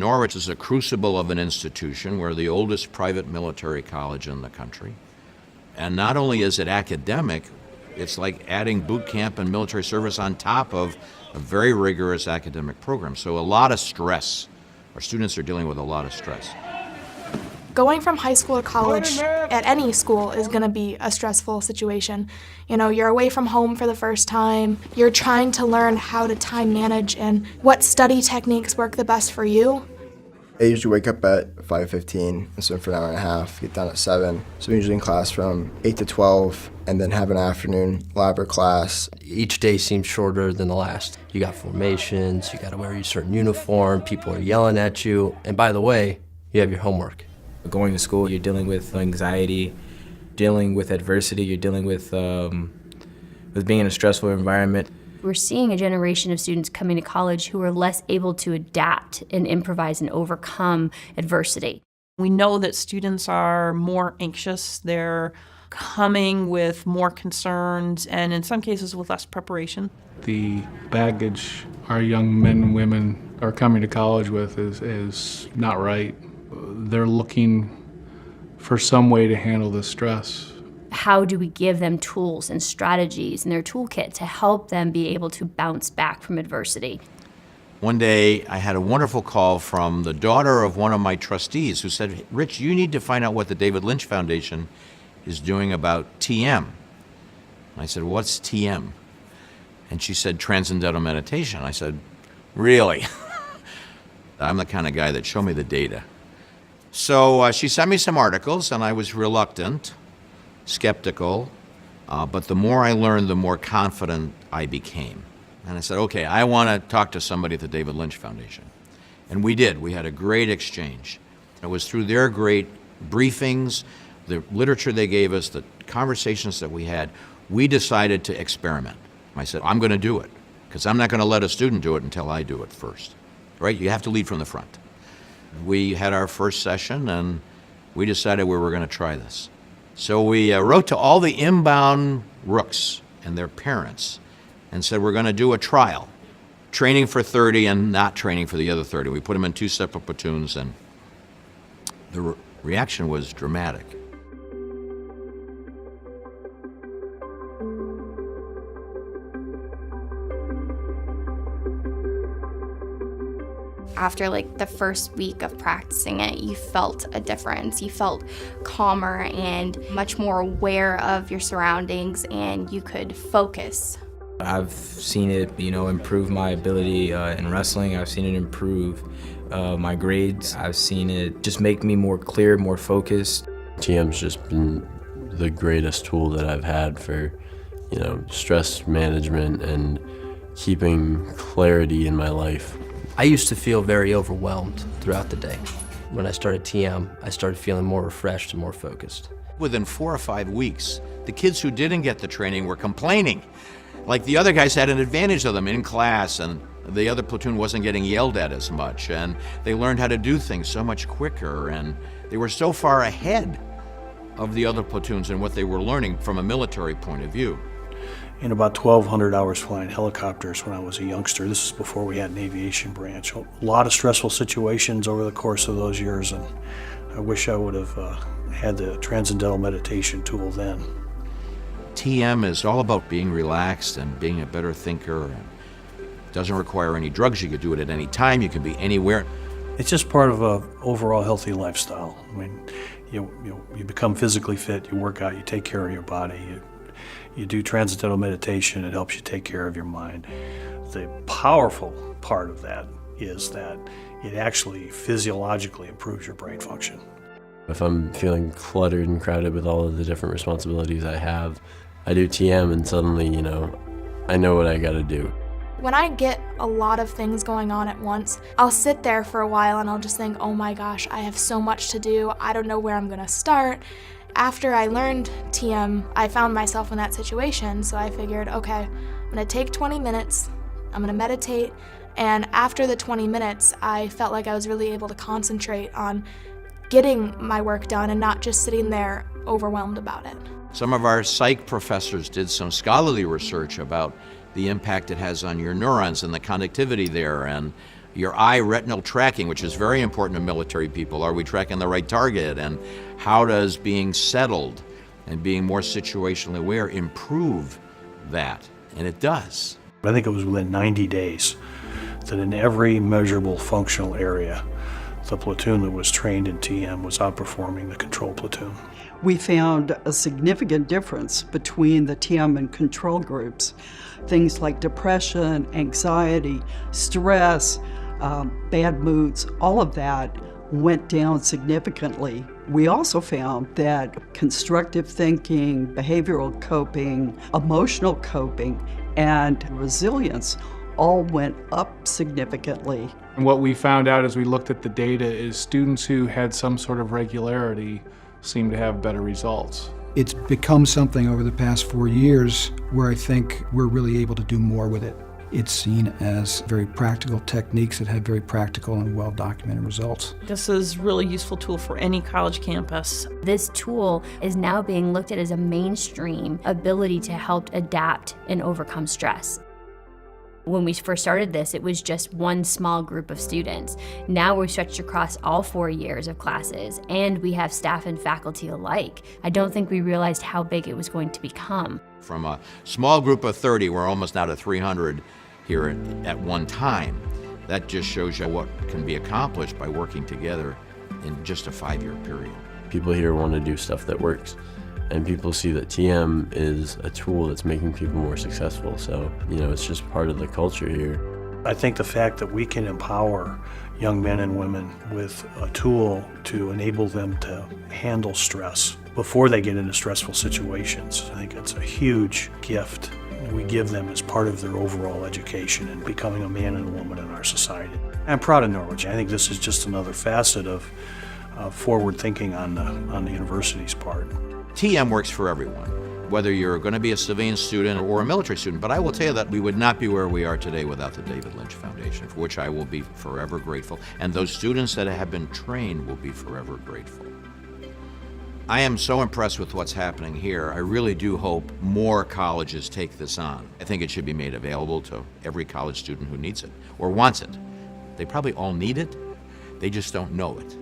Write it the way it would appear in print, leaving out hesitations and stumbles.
Norwich is a crucible of an institution. We're the oldest private military college in the country. And not only is it academic, it's like adding boot camp and military service on top of a very rigorous academic program. So a lot of stress. Our students are dealing with a lot of stress. Going from high school to college at any school is going to be a stressful situation. You know, you're away from home for the first time. You're trying to learn how to time manage and what study techniques work the best for you. I usually wake up at 5:15 and swim for an hour and a half, get done at 7. So I'm usually in class from 8 to 12 and then have an afternoon lab or class. Each day seems shorter than the last. You got formations, you got to wear a certain uniform, people are yelling at you, and by the way, you have your homework. Going to school, you're dealing with anxiety, dealing with adversity, you're dealing with being in a stressful environment. We're seeing a generation of students coming to college who are less able to adapt and improvise and overcome adversity. We know that students are more anxious. They're coming with more concerns and in some cases with less preparation. The baggage our young men and women are coming to college with is not right. They're looking for some way to handle the stress. How do we give them tools and strategies in their toolkit to help them be able to bounce back from adversity? One day, I had a wonderful call from the daughter of one of my trustees who said, "Rich, you need to find out what the David Lynch Foundation is doing about TM." I said, "What's TM?" And she said, "Transcendental meditation." I said, "Really?" I'm the kind of guy that show me the data. So she sent me some articles, and I was reluctant, skeptical, but the more I learned, the more confident I became. And I said, okay, I want to talk to somebody at the David Lynch Foundation. And we did. We had a great exchange. It was through their great briefings, the literature they gave us, the conversations that we had, we decided to experiment. I said, I'm going to do it, because I'm not going to let a student do it until I do it first. Right? You have to lead from the front. We had our first session, and we decided we were going to try this. So we wrote to all the inbound rooks and their parents and said, we're going to do a trial, training for 30 and not training for the other 30. We put them in 2 separate platoons, and the reaction was dramatic. After like the first week of practicing it, you felt a difference. You felt calmer and much more aware of your surroundings, and you could focus. I've seen it, improve my ability in wrestling. I've seen it improve my grades. I've seen it just make me more clear, more focused. TM's just been the greatest tool that I've had for, stress management and keeping clarity in my life. I used to feel very overwhelmed throughout the day. When I started TM, I started feeling more refreshed and more focused. Within 4 or 5 weeks, the kids who didn't get the training were complaining. Like the other guys had an advantage of them in class, and the other platoon wasn't getting yelled at as much, and they learned how to do things so much quicker, and they were so far ahead of the other platoons in what they were learning from a military point of view. In about 1,200 hours flying helicopters when I was a youngster. This is before we had an aviation branch. A lot of stressful situations over the course of those years, and I wish I would have had the transcendental meditation tool then. TM is all about being relaxed and being a better thinker. And it doesn't require any drugs. You can do it at any time. You can be anywhere. It's just part of an overall healthy lifestyle. I mean, you become physically fit, you work out, you take care of your body. You do transcendental meditation, it helps you take care of your mind. The powerful part of that is that it actually physiologically improves your brain function. If I'm feeling cluttered and crowded with all of the different responsibilities I have, I do TM and suddenly, I know what I gotta do. When I get a lot of things going on at once, I'll sit there for a while and I'll just think, oh my gosh, I have so much to do. I don't know where I'm gonna start. After I learned TM, I found myself in that situation, so I figured, okay, I'm gonna take 20 minutes, I'm gonna meditate, and after the 20 minutes, I felt like I was really able to concentrate on getting my work done and not just sitting there overwhelmed about it. Some of our psych professors did some scholarly research about the impact it has on your neurons and the connectivity there, and your eye retinal tracking, which is very important to military people. Are we tracking the right target? And how does being settled and being more situationally aware improve that? And it does. I think it was within 90 days that in every measurable functional area, the platoon that was trained in TM was outperforming the control platoon. We found a significant difference between the TM and control groups. Things like depression, anxiety, stress, bad moods, all of that went down significantly. We also found that constructive thinking, behavioral coping, emotional coping, and resilience all went up significantly. And what we found out as we looked at the data is students who had some sort of regularity seem to have better results. It's become something over the past 4 years where I think we're really able to do more with it. It's seen as very practical techniques that have very practical and well-documented results. This is a really useful tool for any college campus. This tool is now being looked at as a mainstream ability to help adapt and overcome stress. When we first started this, it was just one small group of students. Now we're stretched across all 4 years of classes, and we have staff and faculty alike. I don't think we realized how big it was going to become. From a small group of 30, we're almost now to 300 here at one time. That just shows you what can be accomplished by working together in just a 5-year period. People here want to do stuff that works, and people see that TM is a tool that's making people more successful. So, it's just part of the culture here. I think the fact that we can empower young men and women with a tool to enable them to handle stress before they get into stressful situations, I think it's a huge gift we give them as part of their overall education and becoming a man and a woman in our society. I'm proud of Norwich. I think this is just another facet of forward thinking on the university's part. TM works for everyone, whether you're going to be a civilian student or a military student. But I will tell you that we would not be where we are today without the David Lynch Foundation, for which I will be forever grateful. And those students that have been trained will be forever grateful. I am so impressed with what's happening here. I really do hope more colleges take this on. I think it should be made available to every college student who needs it or wants it. They probably all need it. They just don't know it.